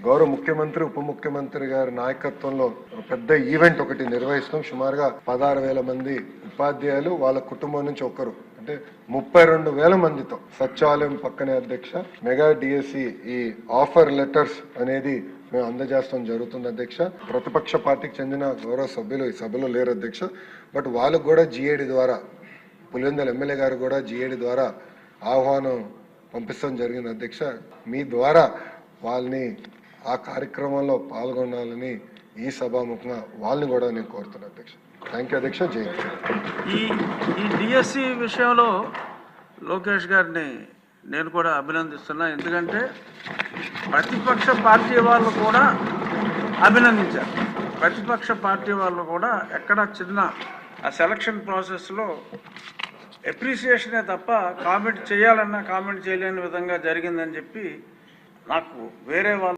గౌరవ ముఖ్యమంత్రి ఉప ముఖ్యమంత్రి గారి నాయకత్వంలో పెద్ద ఈవెంట్ ఒకటి నిర్వహిస్తాం. సుమారుగా 16,000 మంది ఉపాధ్యాయులు వాళ్ళ కుటుంబం నుంచి ఒకరు అంటే 32,000 మందితో సచివాలయం పక్కనే అధ్యక్ష మెగా డిఎస్సి ఈ ఆఫర్ లెటర్స్ అనేది మేము అందజేస్తాం జరుగుతుంది అధ్యక్ష. ప్రతిపక్ష పార్టీకి చెందిన గౌరవ సభ్యులు ఈ సభలో లేరు అధ్యక్ష. బట్ వాళ్ళకు కూడా జిఏడి ద్వారా పులివెందుల ఎమ్మెల్యే గారు కూడా జిఏడి ద్వారా ఆహ్వానం పంపిస్తాం జరిగింది అధ్యక్ష. మీ ద్వారా వాళ్ళని ఆ కార్యక్రమంలో పాల్గొనాలని ఈ సభాముఖంగా వాళ్ళని కూడా నేను కోరుతున్నాను అధ్యక్ష. థ్యాంక్ యూ అధ్యక్ష. జై ఈ డిఎస్సి విషయంలో లోకేష్ గారిని నేను కూడా అభినందిస్తున్నా. ఎందుకంటే ప్రతిపక్ష పార్టీ వాళ్ళు కూడా అభినందించారు. ప్రతిపక్ష పార్టీ వాళ్ళు కూడా ఎక్కడ చిన్న ఆ సెలక్షన్ ప్రాసెస్లో అప్రిసియేషనే తప్ప కామెంట్ చేయాలన్నా కామెంట్ చేయలేని విధంగా జరిగిందని చెప్పి నాకు వేరే వాళ్ళు